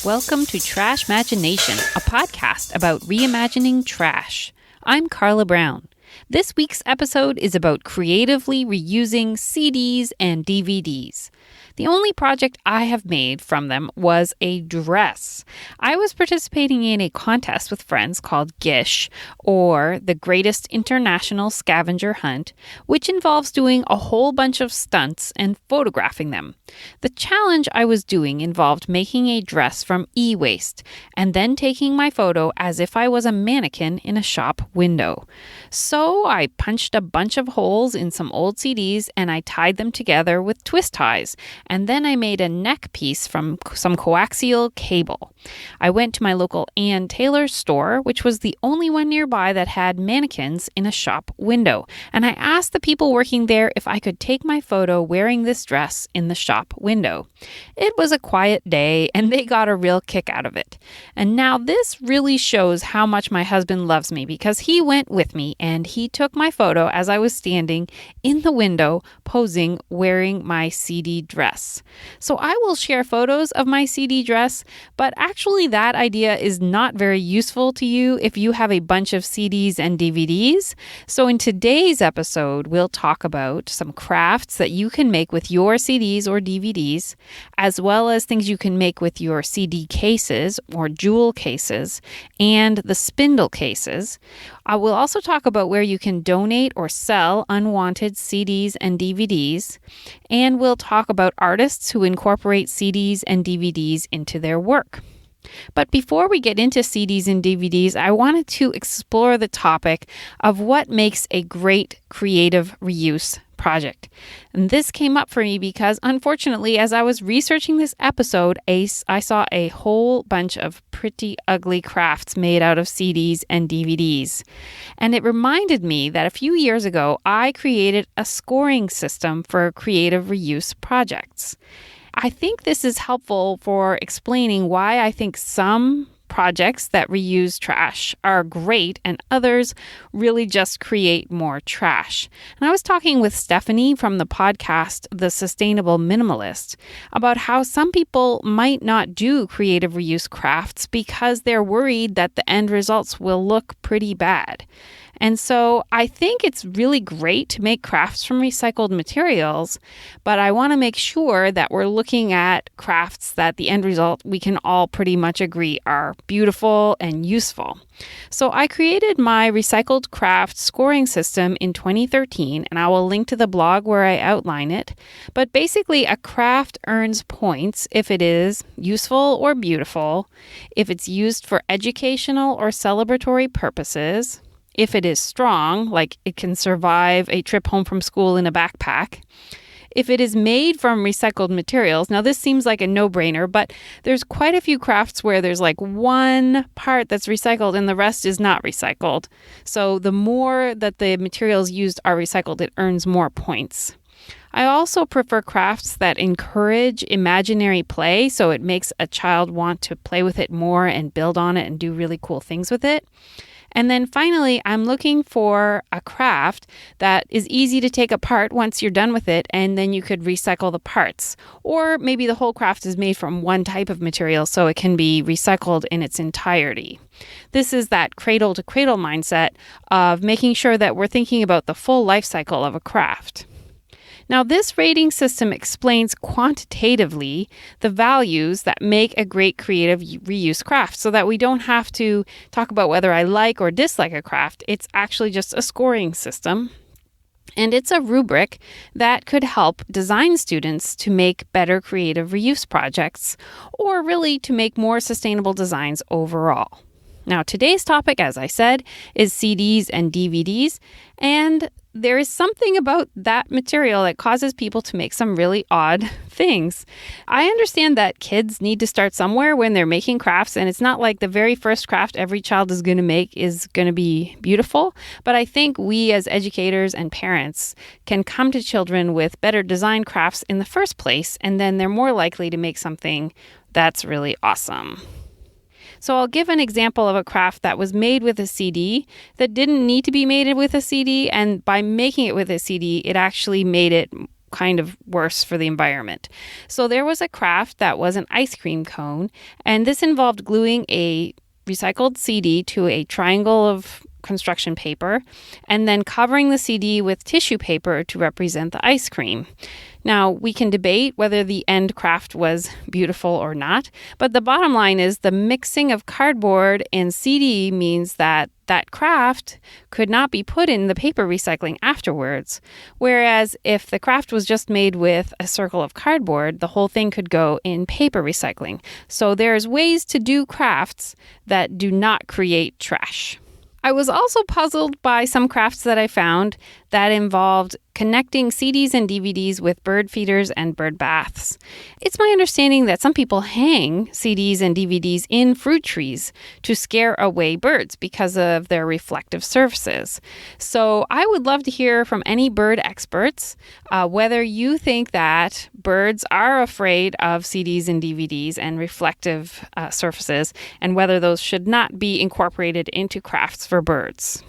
Welcome to Trashmagination, a podcast about reimagining trash. I'm Carla Brown. This week's episode is about creatively reusing CDs and DVDs. The only project I have made from them was a dress. I was participating in a contest with friends called Gish, or the Greatest International Scavenger Hunt, which involves doing a whole bunch of stunts and photographing them. The challenge I was doing involved making a dress from e-waste and then taking my photo as if I was a mannequin in a shop window. So I punched a bunch of holes in some old CDs and I tied them together with twist ties. And then I made a neck piece from some coaxial cable. I went to my local Ann Taylor store, which was the only one nearby that had mannequins in a shop window. And I asked the people working there if I could take my photo wearing this dress in the shop window. It was a quiet day and they got a real kick out of it. And now this really shows how much my husband loves me because he went with me and he took my photo as I was standing in the window posing wearing my CD dress. So I will share photos of my CD dress, but actually that idea is not very useful to you if you have a bunch of CDs and DVDs. So in today's episode, we'll talk about some crafts that you can make with your CDs or DVDs, as well as things you can make with your CD cases or jewel cases and the spindle cases. I will also talk about where you can donate or sell unwanted CDs and DVDs, and we'll talk about artists who incorporate CDs and DVDs into their work. But before we get into CDs and DVDs, I wanted to explore the topic of what makes a great creative reuse project. And this came up for me because, unfortunately, as I was researching this episode, I saw a whole bunch of pretty ugly crafts made out of CDs and DVDs. And it reminded me that a few years ago, I created a scoring system for creative reuse projects. I think this is helpful for explaining why I think some projects that reuse trash are great and others really just create more trash. And I was talking with Stephanie from the podcast The Sustainable Minimalist about how some people might not do creative reuse crafts because they're worried that the end results will look pretty bad. And so I think it's really great to make crafts from recycled materials, but I want to make sure that we're looking at crafts that the end result we can all pretty much agree are beautiful and useful. So I created my recycled craft scoring system in 2013, and I will link to the blog where I outline it. But basically, a craft earns points if it is useful or beautiful, if it's used for educational or celebratory purposes, if it is strong, like it can survive a trip home from school in a backpack, if it is made from recycled materials. Now, this seems like a no-brainer, but there's quite a few crafts where there's like one part that's recycled and the rest is not recycled. So the more that the materials used are recycled, it earns more points. I also prefer crafts that encourage imaginary play, so it makes a child want to play with it more and build on it and do really cool things with it. And then finally, I'm looking for a craft that is easy to take apart once you're done with it, and then you could recycle the parts. Or maybe the whole craft is made from one type of material, so it can be recycled in its entirety. This is that cradle-to-cradle mindset of making sure that we're thinking about the full life cycle of a craft. Now, this rating system explains quantitatively the values that make a great creative reuse craft so that we don't have to talk about whether I like or dislike a craft. It's actually just a scoring system. And it's a rubric that could help design students to make better creative reuse projects or really to make more sustainable designs overall. Now, today's topic, as I said, is CDs and DVDs, and there is something about that material that causes people to make some really odd things. I understand that kids need to start somewhere when they're making crafts, and it's not like the very first craft every child is going to make is going to be beautiful, but I think we as educators and parents can come to children with better design crafts in the first place, and then they're more likely to make something that's really awesome. So I'll give an example of a craft that was made with a CD that didn't need to be made with a CD, and by making it with a CD, it actually made it kind of worse for the environment. So there was a craft that was an ice cream cone, and this involved gluing a recycled CD to a triangle of construction paper and then covering the CD with tissue paper to represent the ice cream. Now, we can debate whether the end craft was beautiful or not, but the bottom line is the mixing of cardboard and CD means that that craft could not be put in the paper recycling afterwards. Whereas if the craft was just made with a circle of cardboard, the whole thing could go in paper recycling. So there's ways to do crafts that do not create trash. I was also puzzled by some crafts that I found that involved connecting CDs and DVDs with bird feeders and bird baths. It's my understanding that some people hang CDs and DVDs in fruit trees to scare away birds because of their reflective surfaces. So I would love to hear from any bird experts whether you think that birds are afraid of CDs and DVDs and reflective surfaces, and whether those should not be incorporated into crafts for birds.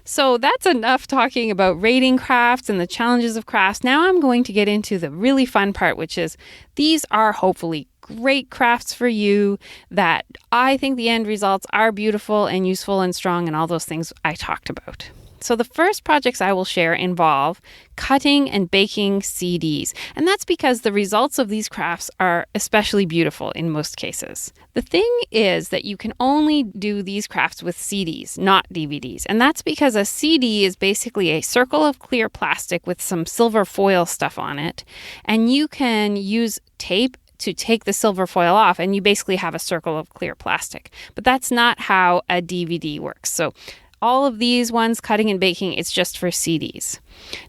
So that's enough talking about rating crafts and the challenges of crafts. Now I'm going to get into the really fun part, which is these are hopefully great crafts for you that I think the end results are beautiful and useful and strong and all those things I talked about. So the first projects I will share involve cutting and baking CDs, and that's because the results of these crafts are especially beautiful in most cases. The thing is that you can only do these crafts with CDs, not DVDs, and that's because a CD is basically a circle of clear plastic with some silver foil stuff on it, and you can use tape to take the silver foil off, and you basically have a circle of clear plastic. But that's not how a DVD works. So all of these ones, cutting and baking, it's just for CDs.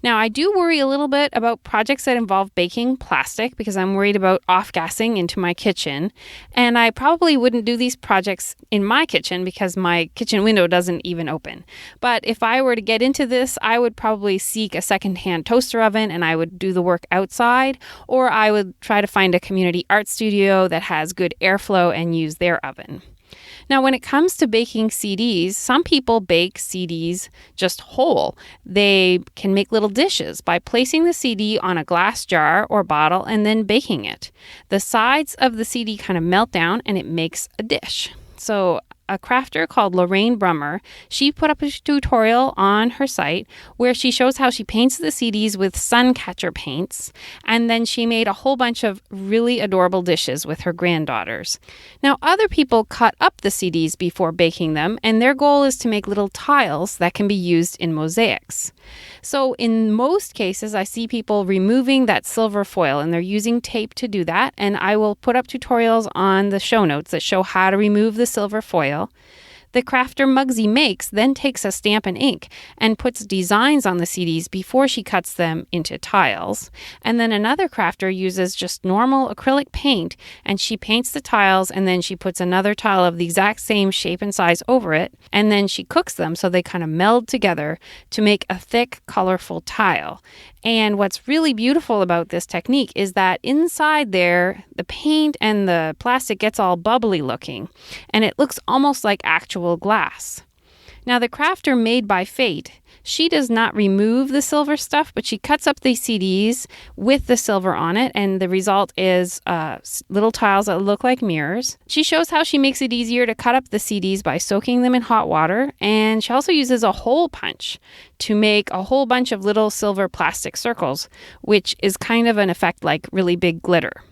Now, I do worry a little bit about projects that involve baking plastic because I'm worried about off-gassing into my kitchen. And I probably wouldn't do these projects in my kitchen because my kitchen window doesn't even open. But if I were to get into this, I would probably seek a secondhand toaster oven and I would do the work outside, or I would try to find a community art studio that has good airflow and use their oven. Now, when it comes to baking CDs, some people bake CDs just whole. They can make little dishes by placing the CD on a glass jar or bottle and then baking it. The sides of the CD kind of melt down and it makes a dish. So a crafter called Lorraine Brummer, she put up a tutorial on her site where she shows how she paints the CDs with sun catcher paints, and then she made a whole bunch of really adorable dishes with her granddaughters. Now, other people cut up the CDs before baking them, and their goal is to make little tiles that can be used in mosaics. So in most cases, I see people removing that silver foil, and they're using tape to do that, and I will put up tutorials on the show notes that show how to remove the silver foil. The crafter Mugsy Makes then takes a stamp and ink and puts designs on the CDs before she cuts them into tiles. And then another crafter uses just normal acrylic paint and she paints the tiles and then she puts another tile of the exact same shape and size over it. And then she cooks them so they kind of meld together to make a thick, colorful tile. And what's really beautiful about this technique is that inside there, the paint and the plastic gets all bubbly looking, and it looks almost like actual glass. Now, the crafter Made by Fate, she does not remove the silver stuff, but she cuts up the CDs with the silver on it, and the result is little tiles that look like mirrors. She shows how she makes it easier to cut up the CDs by soaking them in hot water, and she also uses a hole punch to make a whole bunch of little silver plastic circles, which is kind of an effect like really big glitter.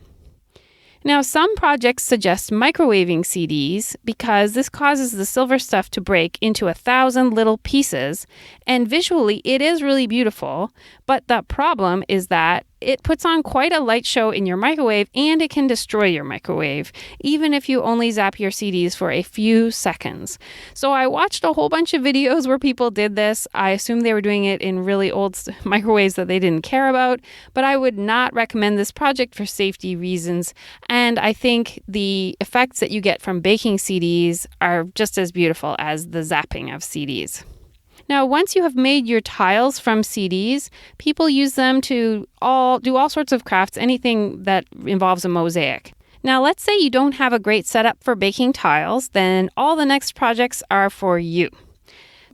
Now, some projects suggest microwaving CDs because this causes the silver stuff to break into 1,000 little pieces, and visually it is really beautiful, but the problem is that it puts on quite a light show in your microwave and it can destroy your microwave, even if you only zap your CDs for a few seconds. So I watched a whole bunch of videos where people did this. I assume they were doing it in really old microwaves that they didn't care about, but I would not recommend this project for safety reasons. And I think the effects that you get from baking CDs are just as beautiful as the zapping of CDs. Now, once you have made your tiles from CDs, people use them to do all sorts of crafts, anything that involves a mosaic. Now, let's say you don't have a great setup for baking tiles, then all the next projects are for you.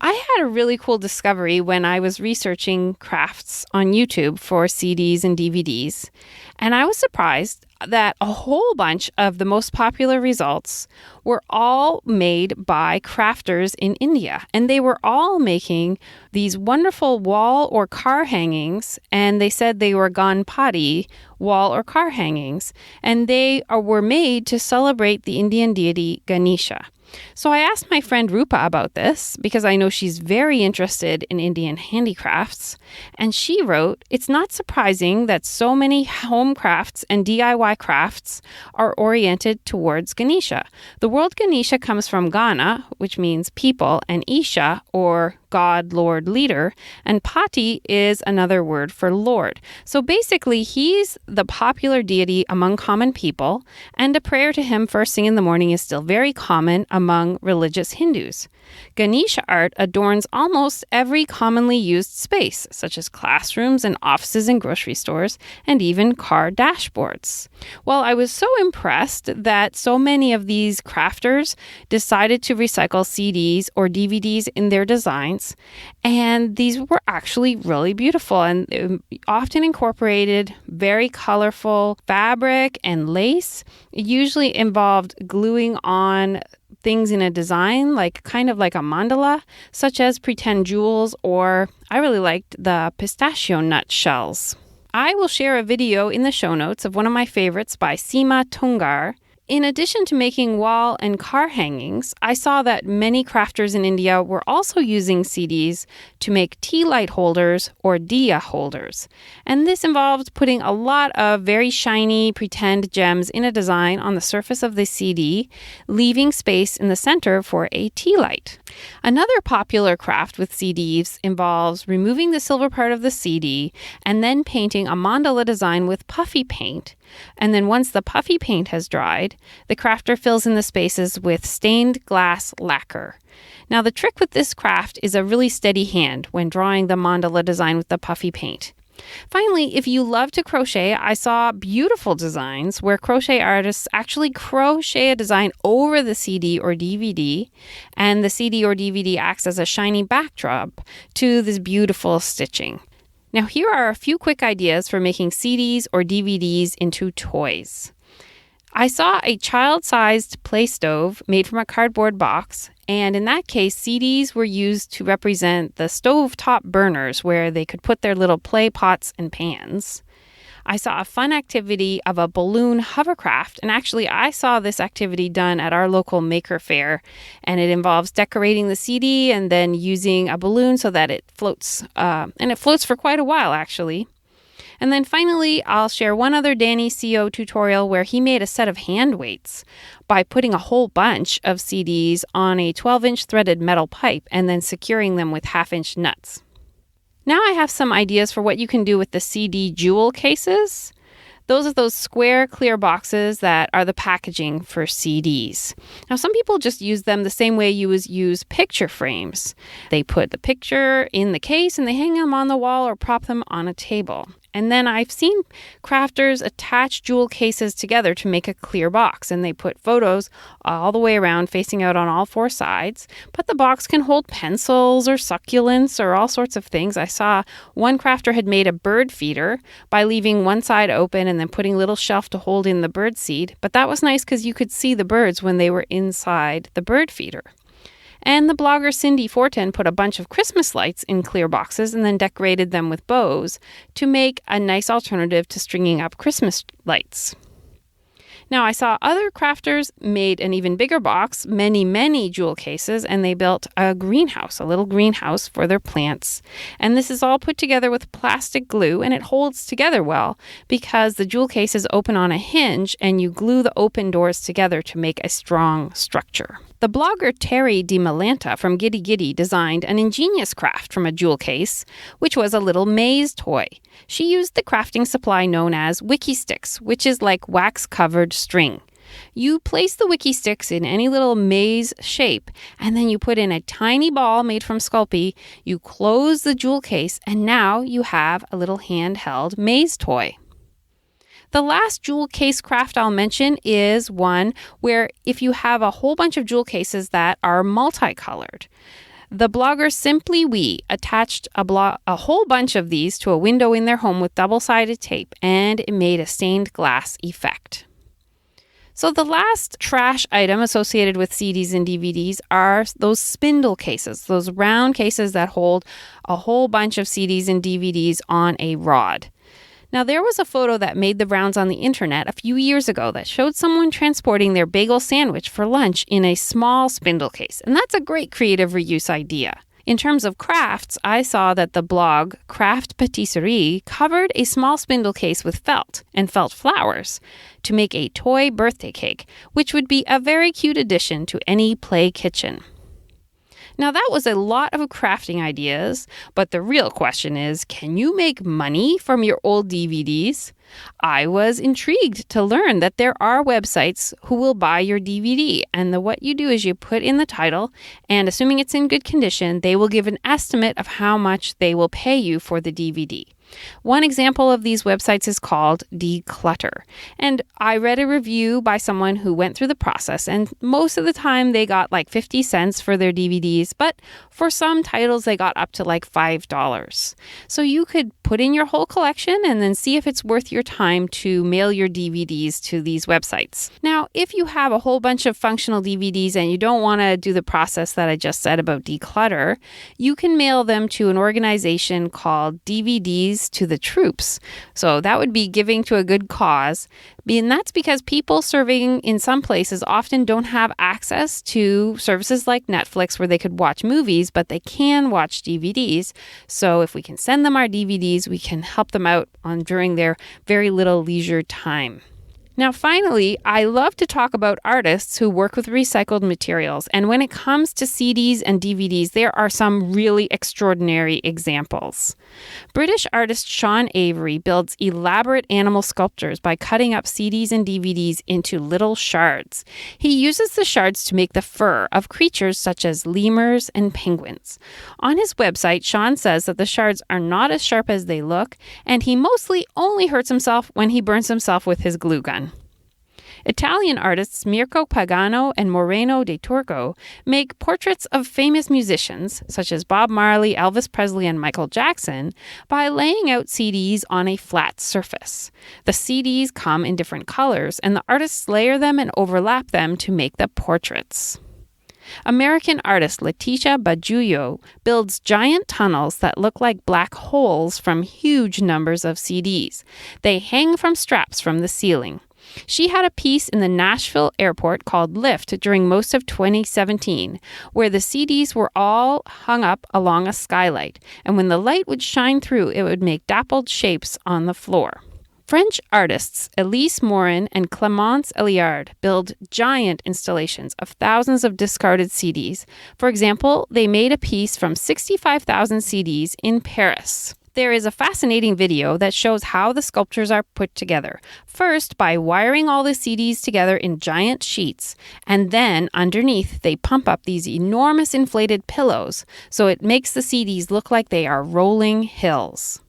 I had a really cool discovery when I was researching crafts on YouTube for CDs and DVDs, and I was surprised that a whole bunch of the most popular results were all made by crafters in India. And they were all making these wonderful wall or car hangings, and they said they were Ganpati wall or car hangings, and they were made to celebrate the Indian deity Ganesha. So I asked my friend Rupa about this because I know she's very interested in Indian handicrafts. And she wrote, "It's not surprising that so many home crafts and DIY crafts are oriented towards Ganesha. The word Ganesha comes from Gana, which means people, and Isha, or God, Lord, leader, and Pati is another word for Lord. So basically, he's the popular deity among common people, and a prayer to him first thing in the morning is still very common among religious Hindus. Ganesha art adorns almost every commonly used space, such as classrooms and offices and grocery stores, and even car dashboards." Well, I was so impressed that so many of these crafters decided to recycle CDs or DVDs in their designs, and these were actually really beautiful and often incorporated very colorful fabric and lace. It usually involved gluing on things in a design, kind of like a mandala, such as pretend jewels, or I really liked the pistachio nut shells. I will share a video in the show notes of one of my favorites by Seema Tungar. In addition to making wall and car hangings, I saw that many crafters in India were also using CDs to make tea light holders or diya holders. And this involved putting a lot of very shiny pretend gems in a design on the surface of the CD, leaving space in the center for a tea light. Another popular craft with CDs involves removing the silver part of the CD and then painting a mandala design with puffy paint. And then once the puffy paint has dried, the crafter fills in the spaces with stained glass lacquer. Now, the trick with this craft is a really steady hand when drawing the mandala design with the puffy paint. Finally, if you love to crochet, I saw beautiful designs where crochet artists actually crochet a design over the CD or DVD, and the CD or DVD acts as a shiny backdrop to this beautiful stitching. Now, here are a few quick ideas for making CDs or DVDs into toys. I saw a child-sized play stove made from a cardboard box, and in that case, CDs were used to represent the stovetop burners where they could put their little play pots and pans. I saw a fun activity of a balloon hovercraft, and actually I saw this activity done at our local maker fair, and it involves decorating the CD and then using a balloon so that it floats, and it floats for quite a while actually. And then finally, I'll share one other Danny CO tutorial where he made a set of hand weights by putting a whole bunch of CDs on a 12-inch threaded metal pipe and then securing them with half-inch nuts. Now I have some ideas for what you can do with the CD jewel cases. Those are those square, clear boxes that are the packaging for CDs. Now, some people just use them the same way you would use picture frames. They put the picture in the case and they hang them on the wall or prop them on a table. And then I've seen crafters attach jewel cases together to make a clear box, and they put photos all the way around facing out on all four sides. But the box can hold pencils or succulents or all sorts of things. I saw one crafter had made a bird feeder by leaving one side open and then putting a little shelf to hold in the bird seed. But that was nice because you could see the birds when they were inside the bird feeder. And the blogger Cindy Fortin put a bunch of Christmas lights in clear boxes and then decorated them with bows to make a nice alternative to stringing up Christmas lights. Now, I saw other crafters made an even bigger box, many jewel cases, and they built a greenhouse, a little greenhouse for their plants. And this is all put together with plastic glue, and it holds together well because the jewel cases open on a hinge, and you glue the open doors together to make a strong structure. The blogger Terry DiMalanta from Giddy Giddy designed an ingenious craft from a jewel case, which was a little maze toy. She used the crafting supply known as wiki sticks, which is like wax-covered string. You place the wiki sticks in any little maze shape, and then you put in a tiny ball made from Sculpey, you close the jewel case, and now you have a little handheld maze toy. The last jewel case craft I'll mention is one where if you have a whole bunch of jewel cases that are multicolored, The blogger Simply We attached a whole bunch of these to a window in their home with double-sided tape, and it made a stained glass effect. So the last trash item associated with CDs and DVDs are those spindle cases, those round cases that hold a whole bunch of CDs and DVDs on a rod. Now, there was a photo that made the rounds on the internet a few years ago that showed someone transporting their bagel sandwich for lunch in a small spindle case, and that's a great creative reuse idea. In terms of crafts, I saw that the blog Craft Patisserie covered a small spindle case with felt and felt flowers to make a toy birthday cake, which would be a very cute addition to any play kitchen. Now, that was a lot of crafting ideas, but the real question is, can you make money from your old DVDs? I was intrigued to learn that there are websites who will buy your DVD, and what you do is you put in the title, and assuming it's in good condition, they will give an estimate of how much they will pay you for the DVD. One example of these websites is called Declutter. And I read a review by someone who went through the process, and most of the time they got like 50 cents for their DVDs, but for some titles they got up to like $5. So you could put in your whole collection and then see if it's worth your time to mail your DVDs to these websites. Now, if you have a whole bunch of functional DVDs and you don't want to do the process that I just said about Declutter, you can mail them to an organization called DVDs to the Troops. So that would be giving to a good cause. And that's because people serving in some places often don't have access to services like Netflix where they could watch movies, but they can watch DVDs. So if we can send them our DVDs, we can help them out during their very little leisure time. Now, finally, I love to talk about artists who work with recycled materials. And when it comes to CDs and DVDs, there are some really extraordinary examples. British artist Sean Avery builds elaborate animal sculptures by cutting up CDs and DVDs into little shards. He uses the shards to make the fur of creatures such as lemurs and penguins. On his website, Sean says that the shards are not as sharp as they look, and he mostly only hurts himself when he burns himself with his glue gun. Italian artists Mirco, Pagano, and Moreno de Turco make portraits of famous musicians, such as Bob Marley, Elvis Presley, and Michael Jackson, by laying out CDs on a flat surface. The CDs come in different colors, and the artists layer them and overlap them to make the portraits. American artist Leticia Bajuyo builds giant tunnels that look like black holes from huge numbers of CDs. They hang from straps from the ceiling. She had a piece in the Nashville airport called Lift during most of 2017, where the CDs were all hung up along a skylight, and when the light would shine through, it would make dappled shapes on the floor. French artists Elise, Morin, and Clémence Eliard build giant installations of thousands of discarded CDs. For example, they made a piece from 65,000 CDs in Paris. There is a fascinating video that shows how the sculptures are put together. First, by wiring all the CDs together in giant sheets, and then underneath they pump up these enormous inflated pillows, so it makes the CDs look like they are rolling hills.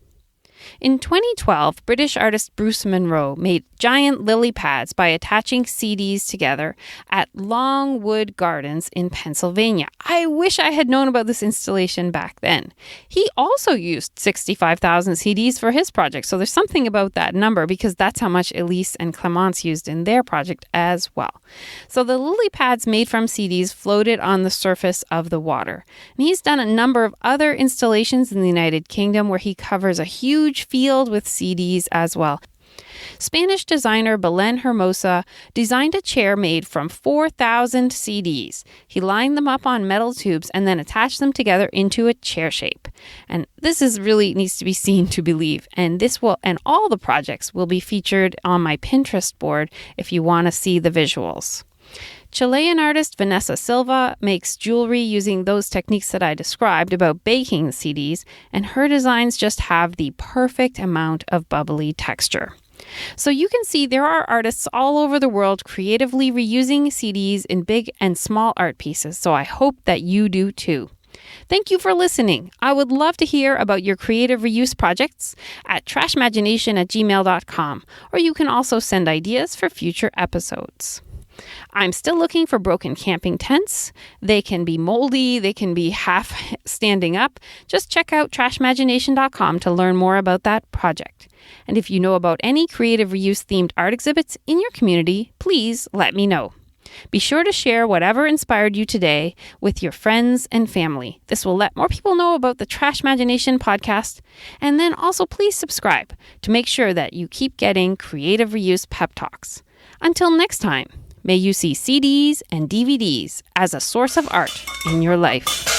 In 2012, British artist Bruce Munro made giant lily pads by attaching CDs together at Longwood Gardens in Pennsylvania. I wish I had known about this installation back then. He also used 65,000 CDs for his project, so there's something about that number because that's how much Elise and Clémence used in their project as well. So the lily pads made from CDs floated on the surface of the water. And he's done a number of other installations in the United Kingdom where he covers a huge field with CDs as well. Spanish designer Belèn Hermosa designed a chair made from 4,000 CDs. He lined them up on metal tubes and then attached them together into a chair shape. And this really needs to be seen to believe. And all the projects will be featured on my Pinterest board if you want to see the visuals. Chilean artist Vanessa Silva makes jewelry using those techniques that I described about baking the CDs, and her designs just have the perfect amount of bubbly texture. So you can see there are artists all over the world creatively reusing CDs in big and small art pieces, so I hope that you do too. Thank you for listening. I would love to hear about your creative reuse projects at trashmagination@gmail.com, or you can also send ideas for future episodes. I'm still looking for broken camping tents. They can be moldy, they can be half standing up. Just check out trashmagination.com to learn more about that project. And if you know about any creative reuse themed art exhibits in your community, please let me know. Be sure to share whatever inspired you today with your friends and family. This will let more people know about the Trashmagination podcast. And then also please subscribe to make sure that you keep getting creative reuse pep talks. Until next time, may you see CDs and DVDs as a source of art in your life.